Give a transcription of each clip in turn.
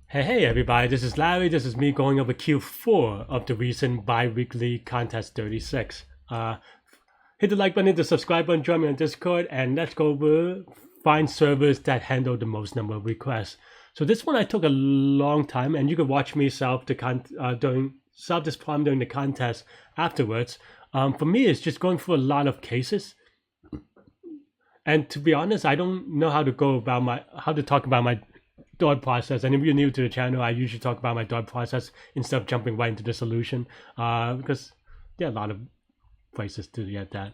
Hey everybody, this is Larry. This is me going over Q4 of the recent bi-weekly contest 36. Hit the like button, hit the subscribe button, join me on Discord, and let's go over find servers that handle the most number of requests. So this one I took a long time, and you can watch me solve this problem during the contest afterwards. For me, it's just going through a lot of cases. And to be honest, I don't know how to talk about my thought process. And if you're new to the channel, I usually talk about my thought process instead of jumping right into the solution, because there are a lot of places to get that.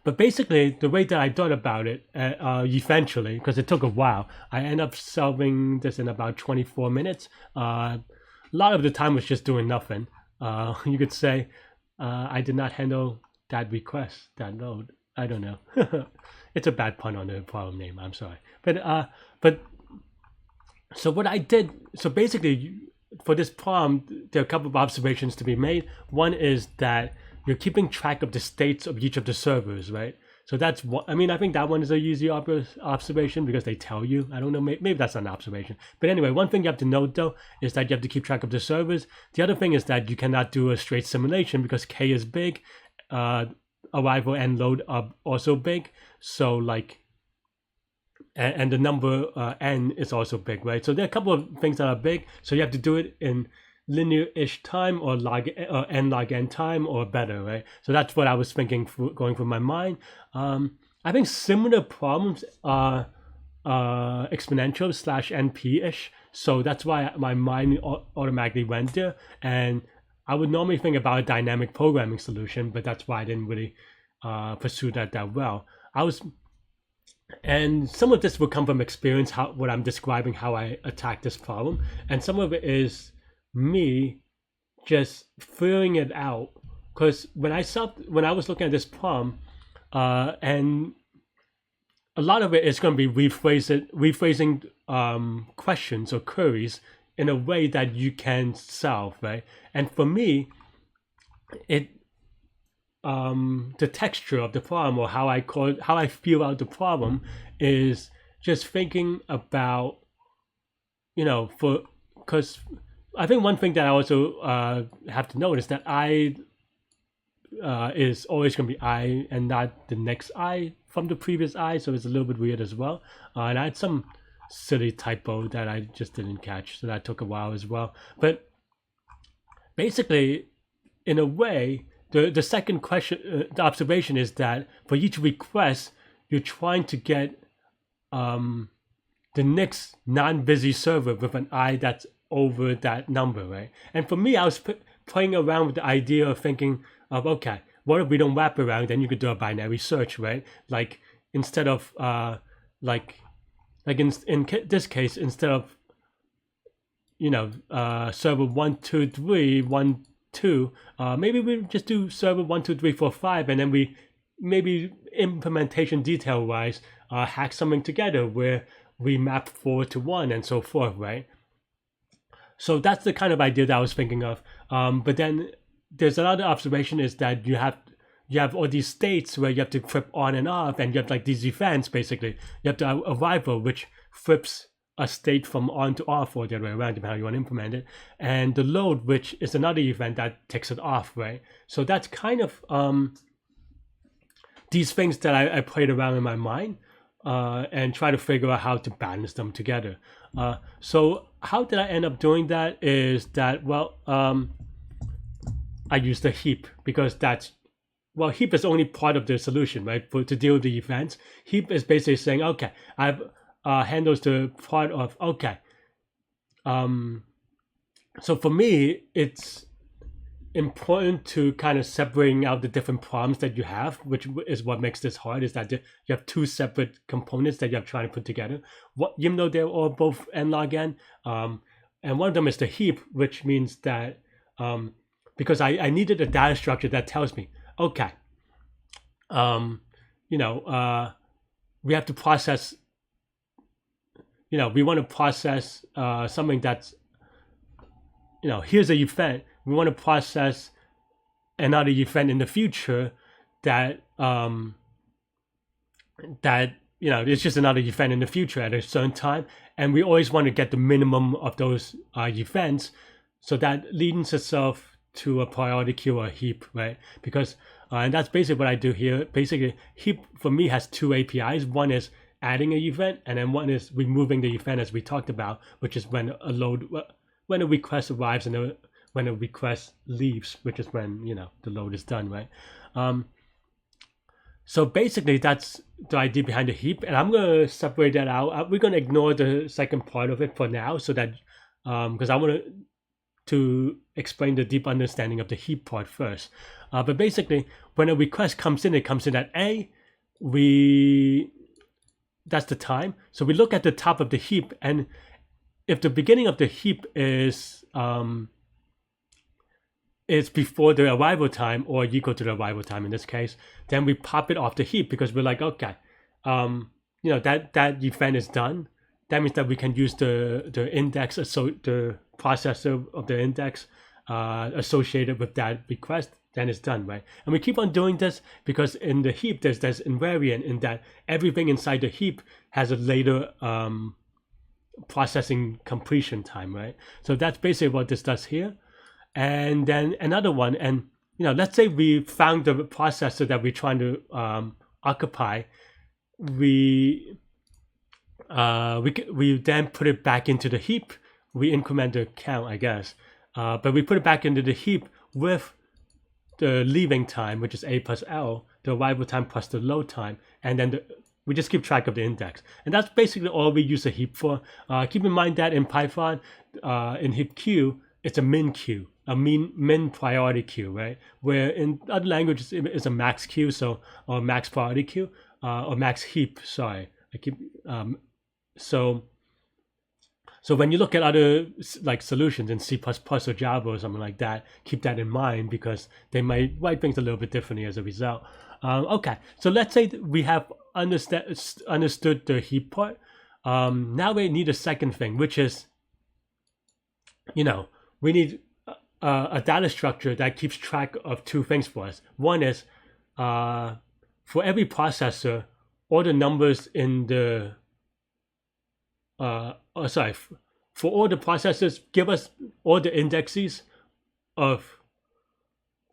But basically, the way that I thought about it, eventually, because it took a while, I ended up solving this in about 24 minutes. A lot of the time was just doing nothing. You could say I did not handle that request, that load. I don't know. It's a bad pun on the problem name. I'm sorry. But so what I did, so basically for this problem, there are a couple of observations to be made. One is that you're keeping track of the states of each of the servers, right? So that's what, I mean, I think that one is a easy observation because they tell you. I don't know, maybe that's not an observation. But anyway, one thing you have to note though is that you have to keep track of the servers. The other thing is that you cannot do a straight simulation because K is big. Arrival and load are also big. So like, and the number n is also big, right? So there are a couple of things that are big. So you have to do it in linear-ish time or n log n time or better, right? So that's what I was thinking going through my mind. I think similar problems are exponential / NP-ish. So that's why my mind automatically went there. And I would normally think about a dynamic programming solution, but that's why I didn't really pursue that well. And some of this will come from experience, what I'm describing, how I attack this problem. And some of it is me just figuring it out. Because when I was looking at this problem, and a lot of it is going to be rephrasing questions or queries in a way that you can solve, right? And for me, the texture of the problem, or how I feel out the problem, is just thinking about, because I think one thing that I also have to note is that I is always going to be I and not the next I from the previous I, so it's a little bit weird as well. And I had some silly typo that I just didn't catch, so that took a while as well. But basically, in a way, the second question, the observation is that for each request, you're trying to get the next non-busy server with an I that's over that number, right? And for me, I was playing around with the idea of thinking of, okay, what if we don't wrap around? Then you could do a binary search, right? Like instead of in this case, instead of server 1 2 3 1 2, maybe we just do server 1 2 3 4 5, and then we maybe implementation detail wise hack something together where we map 4 to 1 and so forth, right? So that's the kind of idea that I was thinking of. But then there's another observation is that you have all these states where you have to flip on and off, and you have like these events. Basically you have the arrival, which flips a state from on to off, or the other way around, depending how you want to implement it, and the load, which is another event that takes it off, right? So that's kind of these things that I played around in my mind and try to figure out how to balance them together. So how did I end up doing that is that, well, I used a heap because heap is only part of the solution, right? To deal with the events, heap is basically saying, okay, I've handles the part of, okay. So for me, it's important to kind of separating out the different problems that you have, which is what makes this hard, is that you have two separate components that you're trying to put together. Even though they're all both n log n, and one of them is the heap, which means that because I needed a data structure that tells me, okay, we have to process. We want to process something that's, here's an event. We want to process another event in the future that it's just another event in the future at a certain time, and we always want to get the minimum of those events, so that leads itself to a priority queue or a heap, right? Because and that's basically what I do here. Basically, heap for me has two APIs. One is adding an event, and then one is removing the event, as we talked about, which is when a request arrives and when a request leaves, which is when the load is done, right? So basically, that's the idea behind the heap, and I'm gonna separate that out. We're gonna ignore the second part of it for now, so that because I want to explain the deep understanding of the heap part first. But basically, when a request comes in, it comes in at A. That's the time. So we look at the top of the heap, and if the beginning of the heap is before the arrival time or equal to the arrival time in this case, then we pop it off the heap, because we're like, okay, that event is done. That means that we can use the index, so the processor of the index associated with that request. Then it's done, right? And we keep on doing this because in the heap there's invariant in that everything inside the heap has a later processing completion time, right? So that's basically what this does here. And then another one, and let's say we found the processor that we're trying to occupy. We then put it back into the heap. We increment the count, I guess, but we put it back into the heap with the leaving time, which is A plus L, the arrival time plus the load time, and then we just keep track of the index. And that's basically all we use a heap for. Keep in mind that in Python, in heap queue, it's a min queue, a min priority queue, right? Where in other languages, it's a max queue, or max priority queue, or max heap. Sorry, I keep So when you look at other like solutions in C++ or Java or something like that, keep that in mind, because they might write things a little bit differently as a result. Okay, so let's say we have understood the heap part. Now we need a second thing, which is, we need a data structure that keeps track of two things for us. One is for every processor, all the numbers in the for all the processors, give us all the indexes of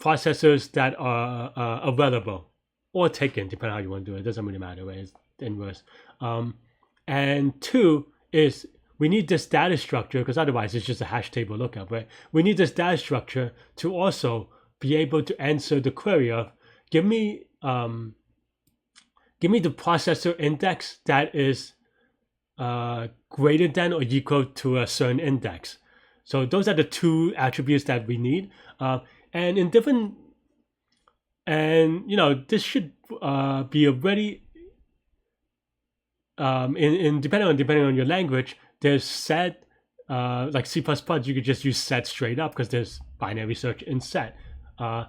processors that are available or taken, depending on how you want to do it. It doesn't really matter, right? It's the inverse. And two is we need this data structure, because otherwise it's just a hash table lookup, right? We need this data structure to also be able to answer the query of give me the processor index that is greater than or equal to a certain index. So those are the two attributes that we need. And in different, and this should be already depending on your language. There's set like C++, you could just use set straight up because there's binary search in set. I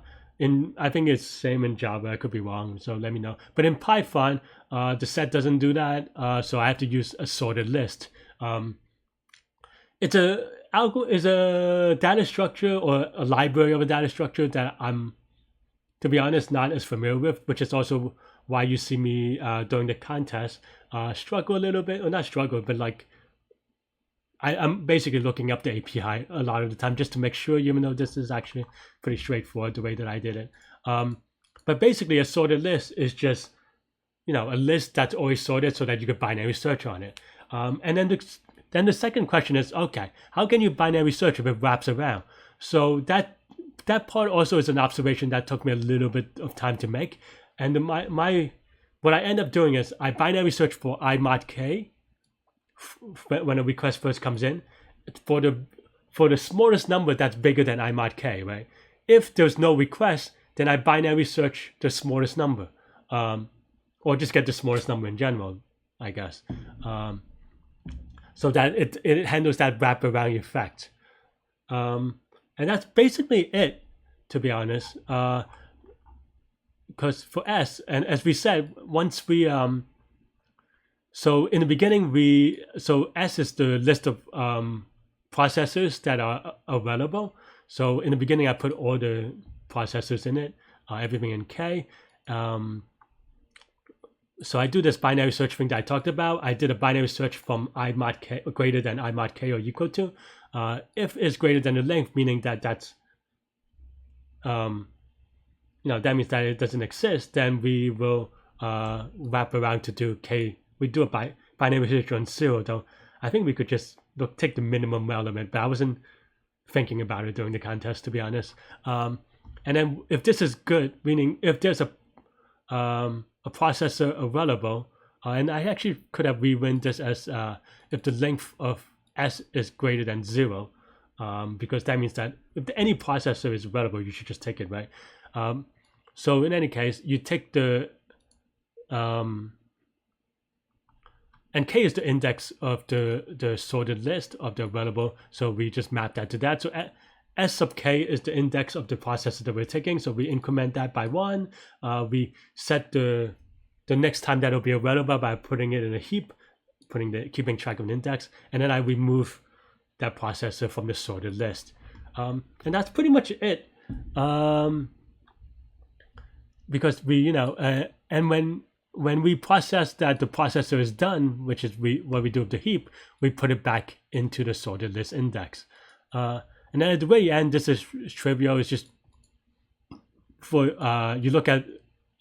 think it's same in Java. I could be wrong, so let me know. But in Python, the set doesn't do that, so I have to use a sorted list. It's a data structure or a library of a data structure that I'm, to be honest, not as familiar with, which is also why you see me during the contest struggle a little bit, or not struggle, but like I'm basically looking up the API a lot of the time just to make sure, even though this is actually pretty straightforward the way that I did it. But basically a sorted list is just, a list that's always sorted so that you could binary search on it. And then the second question is, okay, how can you binary search if it wraps around? So that part also is an observation that took me a little bit of time to make. And what I end up doing is I binary search for I mod k when a request first comes in, for the smallest number that's bigger than I mod k, right? If there's no request, then I binary search the smallest number, or just get the smallest number in general, I guess, so that it handles that wraparound effect. And that's basically it, to be honest. Because for S, and as we said, once we so in the beginning, S is the list of processors that are available. So in the beginning, I put all the processors in it, everything in K. So I do this binary search thing that I talked about. I did a binary search from I mod k greater than I mod k or equal to. If it's greater than the length, meaning that that's that means that it doesn't exist, then we will wrap around to do k. We do a binary search on 0, though. I think we could just take the minimum element, but I wasn't thinking about it during the contest, to be honest. And then if this is good, meaning if there's a processor available, and I actually could have rewritten this as if the length of S is greater than 0, because that means that if any processor is available, you should just take it, right? So in any case, you take the and k is the index of the sorted list of the available, so we just map that to that. So S sub k is the index of the processor that we're taking, so we increment that by 1. We set the next time that'll be available by putting it in a heap, keeping track of an index, and then I remove that processor from the sorted list. And that's pretty much it. Because we, and when we process that the processor is done, which is what we do with the heap, we put it back into the sorted list index. And then at the very end, this is trivial. It's just for you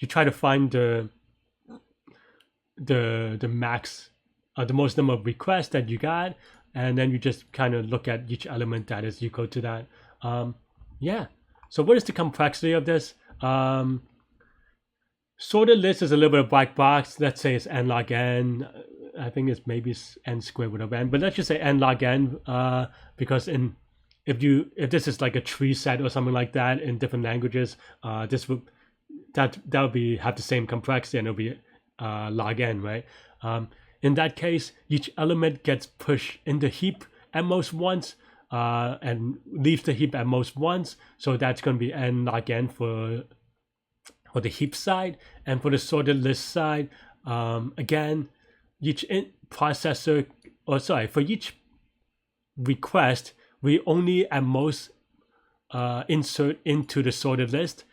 try to find the max, the most number of requests that you got, and then you just kind of look at each element that is equal to that. Yeah. So what is the complexity of this? Sorted list is a little bit of black box. Let's say it's n log n. I think it's maybe n squared root of n, but let's just say n log n, because if this is like a tree set or something like that in different languages, this would have the same complexity, and it'll be log n, right? In that case, each element gets pushed in the heap at most once, and leaves the heap at most once. So that's going to be n log n for the heap side. And for the sorted list side, again, each processor, for each request, we only at most insert into the sorted list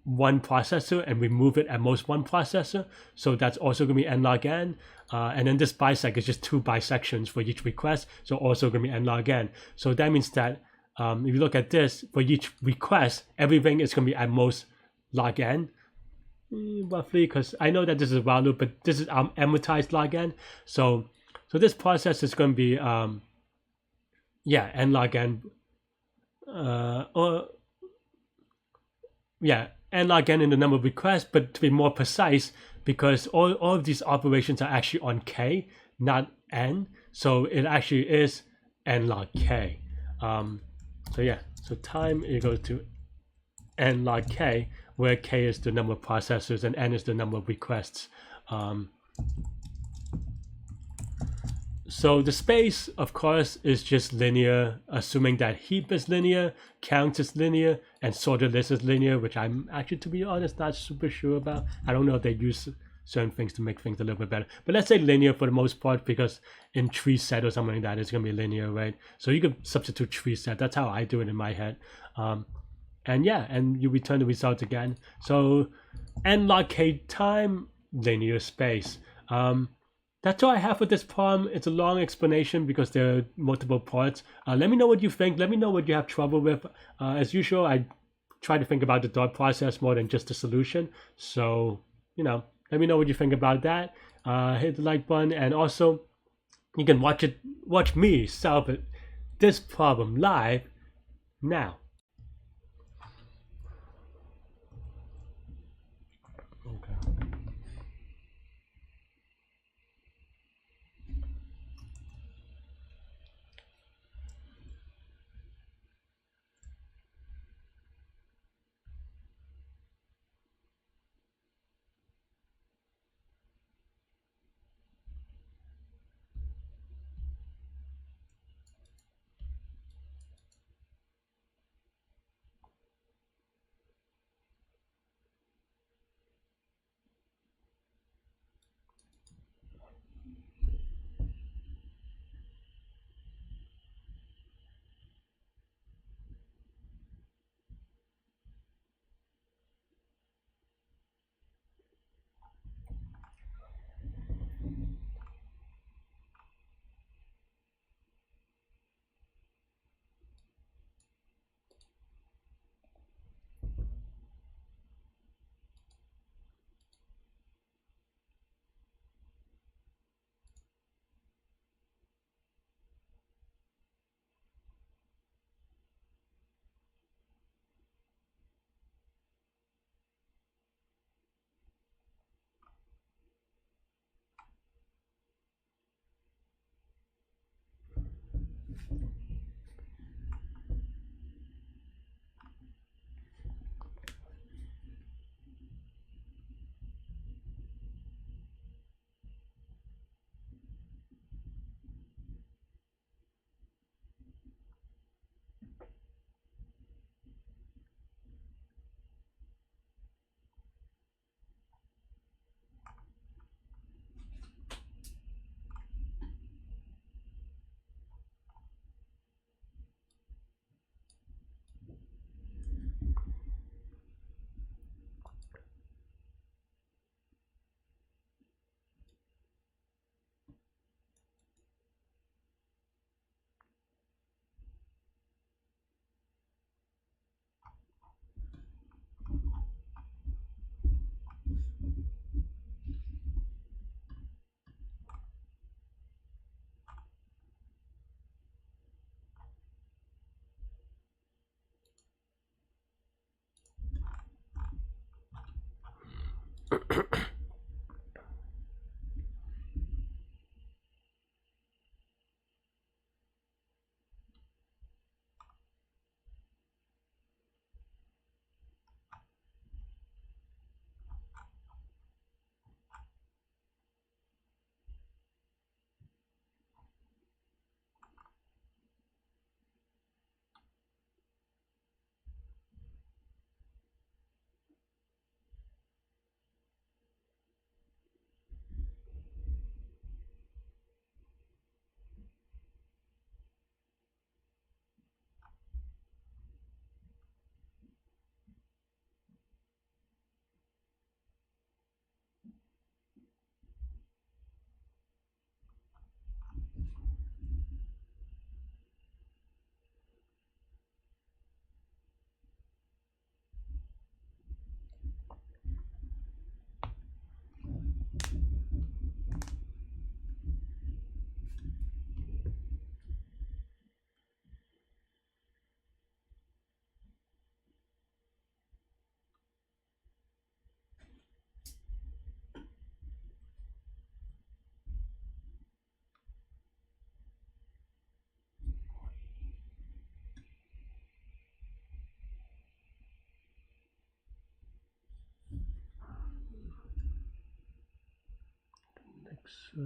one processor and remove it at most one processor. So that's also going to be n log n. And then this bisect is just 2 bisections for each request, so also going to be n log n. So that means that if you look at this, for each request, everything is going to be at most log n, roughly, because I know that this is a while loop, but this is amortized log n. So this process is going to be n log n, n log n in the number of requests, but to be more precise, because all of these operations are actually on k, not n, so it actually is n log k. So time equals to n log k, where k is the number of processors and n is the number of requests. So the space, of course, is just linear, assuming that heap is linear, count is linear, and sorted list is linear, which I'm actually, to be honest, not super sure about. I don't know if they use certain things to make things a little bit better. But let's say linear for the most part, because in tree set or something like that, it's going to be linear, right? So you could substitute tree set. That's how I do it in my head. And you return the result again. So n log k time, linear space. That's all I have for this problem. It's a long explanation because there are multiple parts. Let me know what you think. Let me know what you have trouble with. As usual, I try to think about the thought process more than just the solution. So, let me know what you think about that. Hit the like button, and also you can watch me solve this problem live now. Okay. So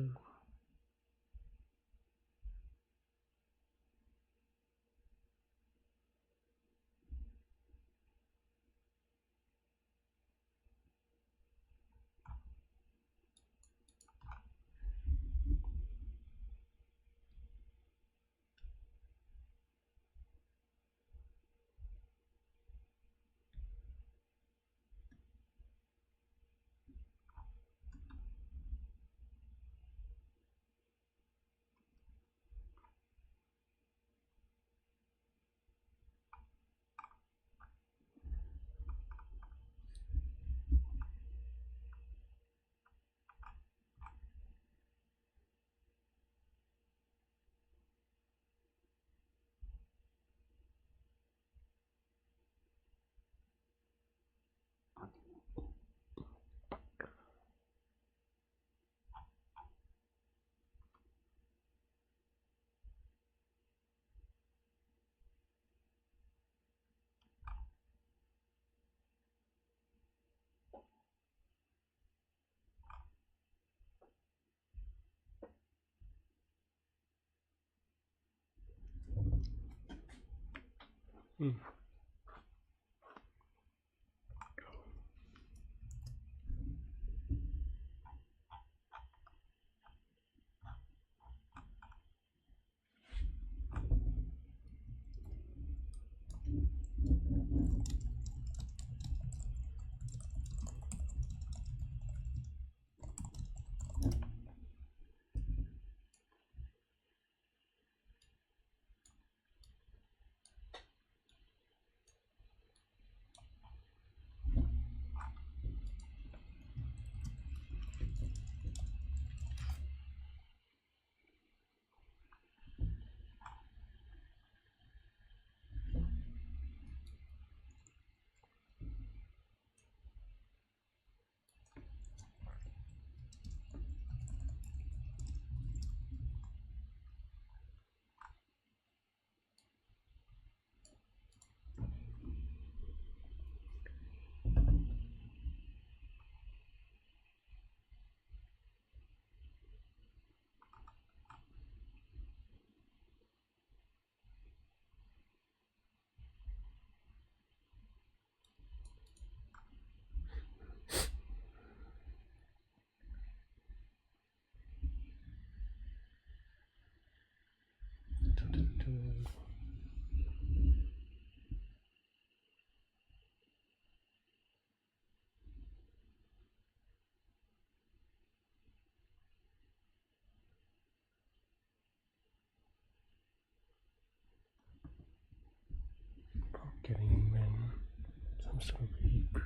getting in some sort of heap.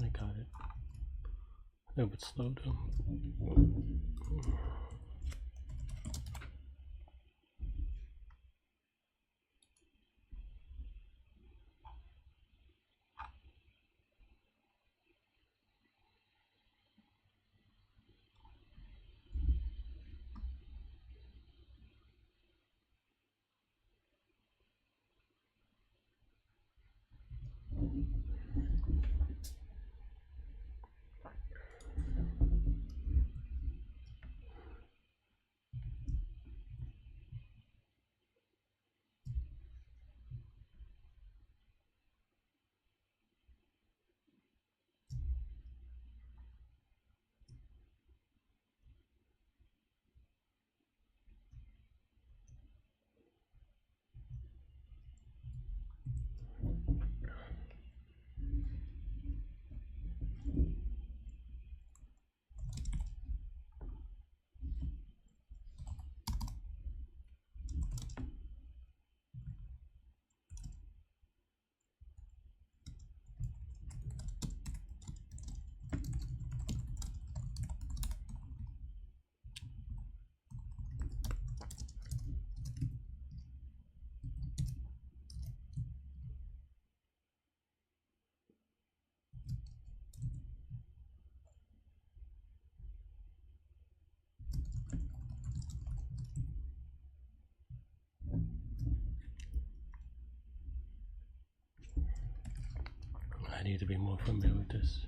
I got it. A little bit slow though. need to be more familiar with this.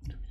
To be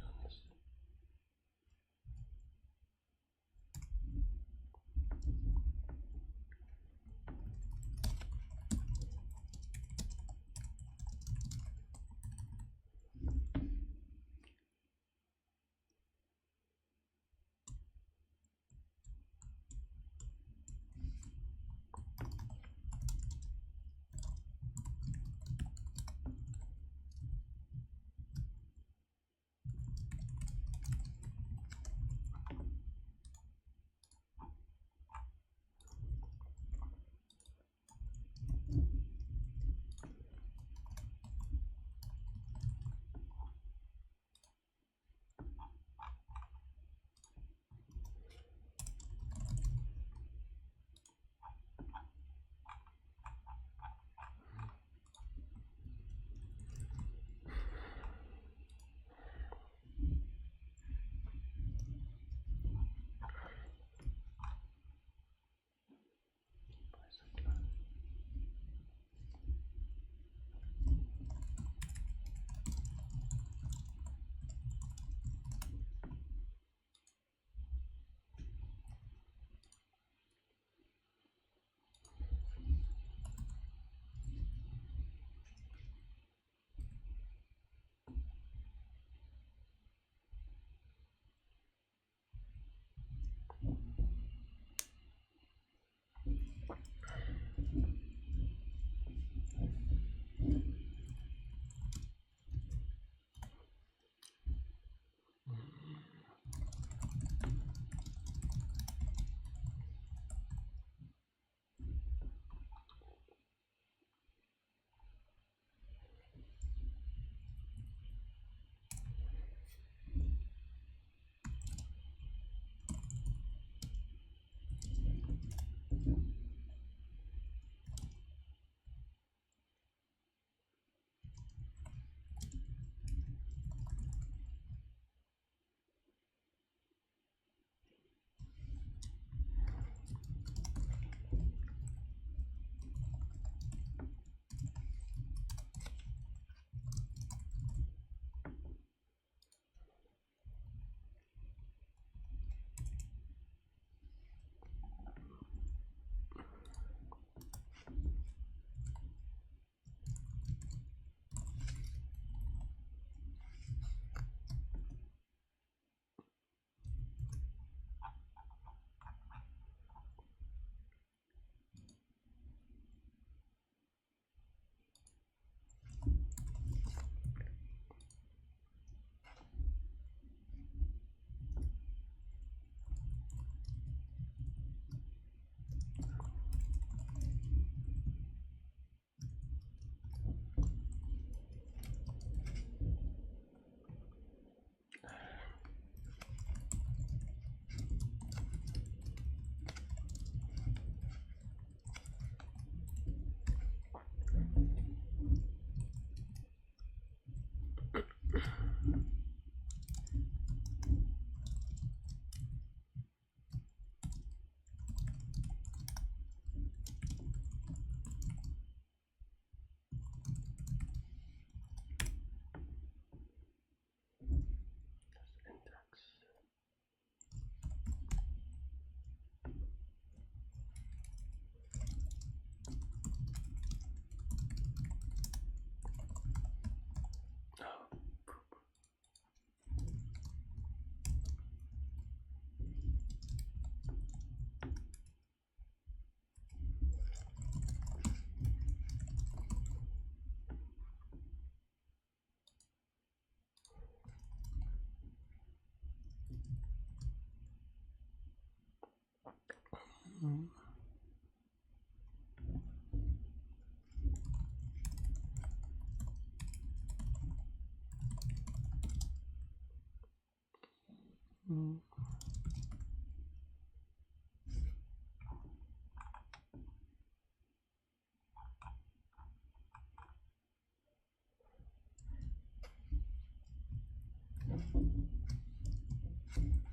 honest.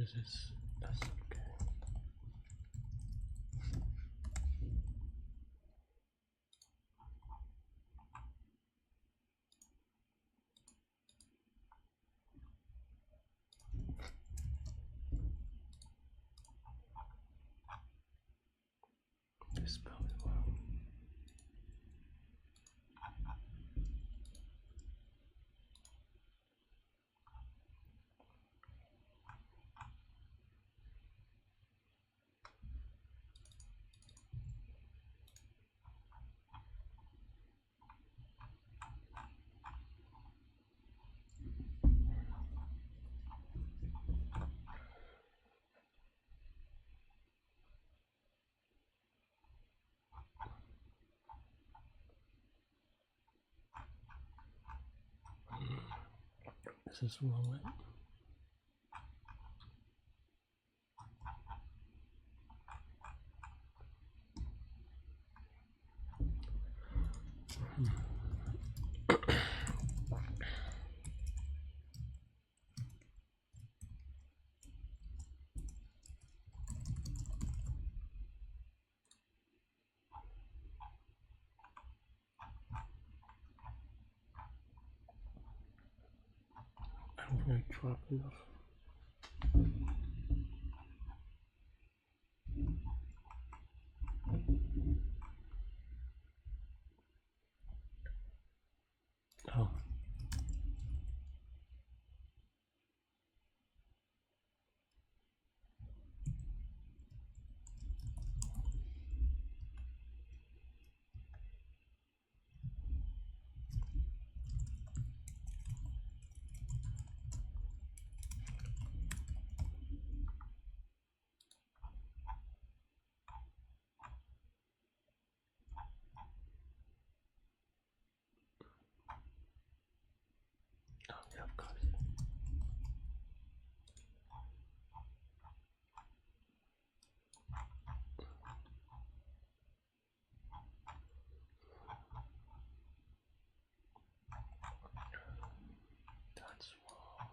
this is that's okay. This probably will. This is wrong way. I'm gonna drop enough. Oh. Oh, yeah, of course. That's wrong.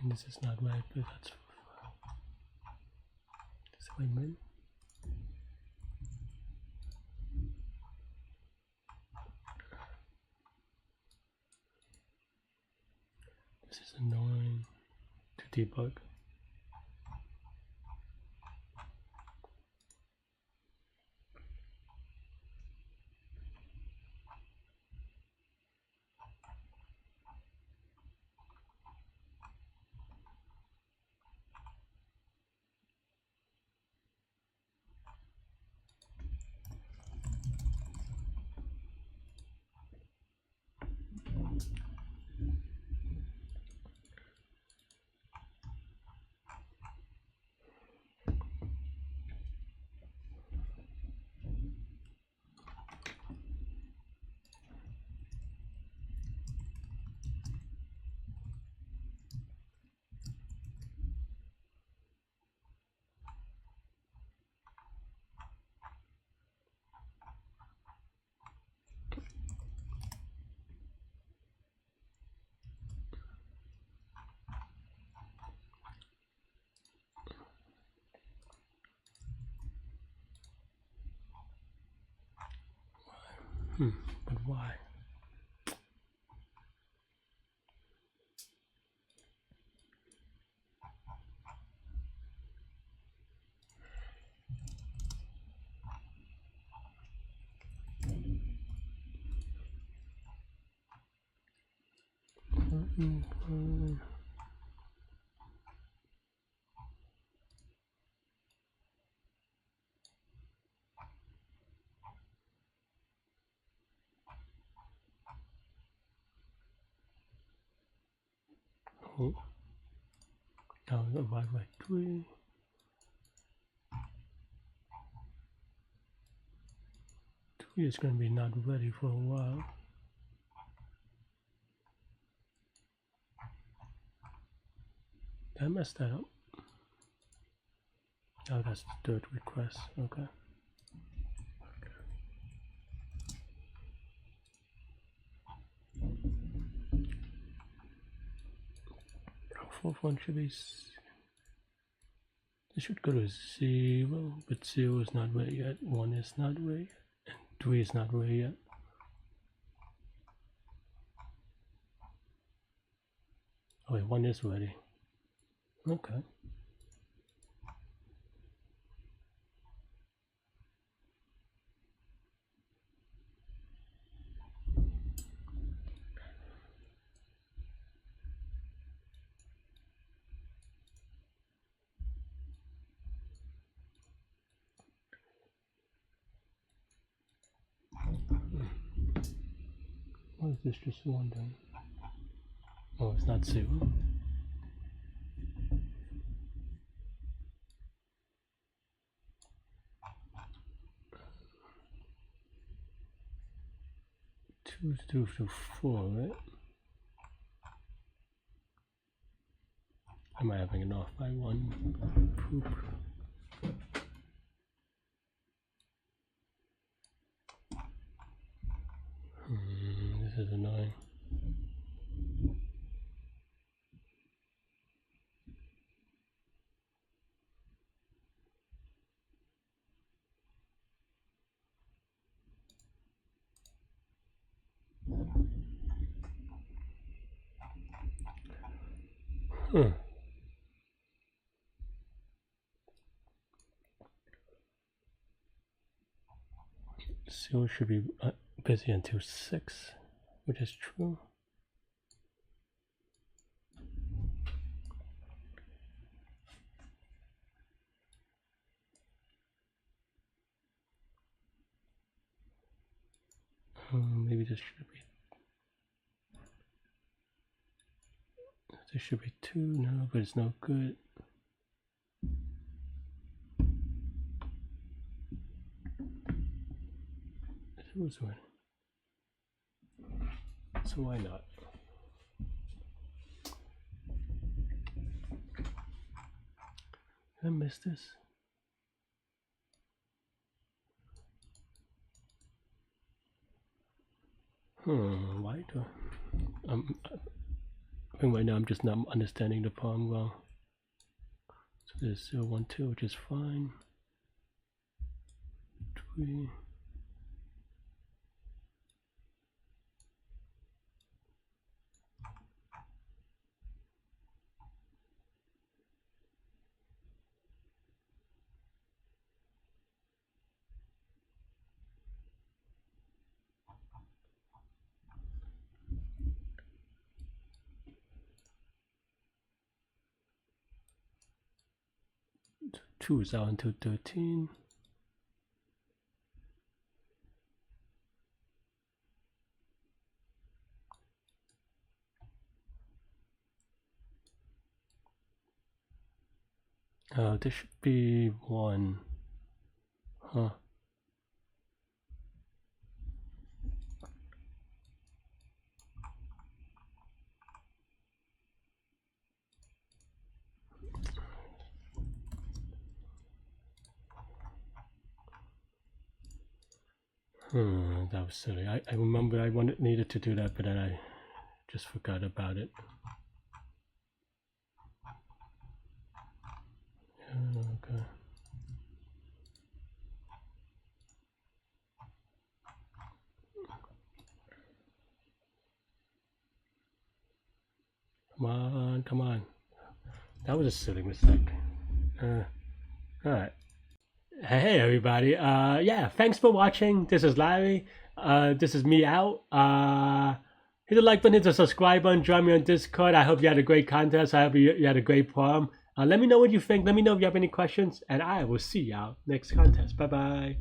And this is not right, but that's what I meant. This is annoying to debug. But why? Oh. Now divide by 3. Three is going to be not ready for a while. Did I mess that up? Oh, that's the third request. Okay. Fourth one should be. It should go to 0, but 0 is not ready yet. 1 is not ready yet, and 3 is not ready yet. Oh wait, 1 is ready. Okay. Why is this just 1 then? Oh, it's not 0. Two to 4, right? Am I having it off by 1? Poop. This is annoying. Zero should be busy until 6, which is true. Maybe this should be 2 now, but it's no good. It was one. So why not? Did I miss this? Why do I think right now I'm just not understanding the problem well. So there's 0, 1, 2, which is fine. 3. Two is out until 13. Oh, this should be 1. Huh. That was silly. I remember I needed to do that, but then I just forgot about it. Okay. Come on, come on. That was a silly mistake. Alright. Hey everybody, yeah, thanks for watching. This is Larry. This is me out. Hit the like button, hit the subscribe button, join me on Discord. I hope you had a great contest. I hope you had a great problem. Let me know what you think. Let me know if you have any questions, and I will see y'all next contest. Bye bye.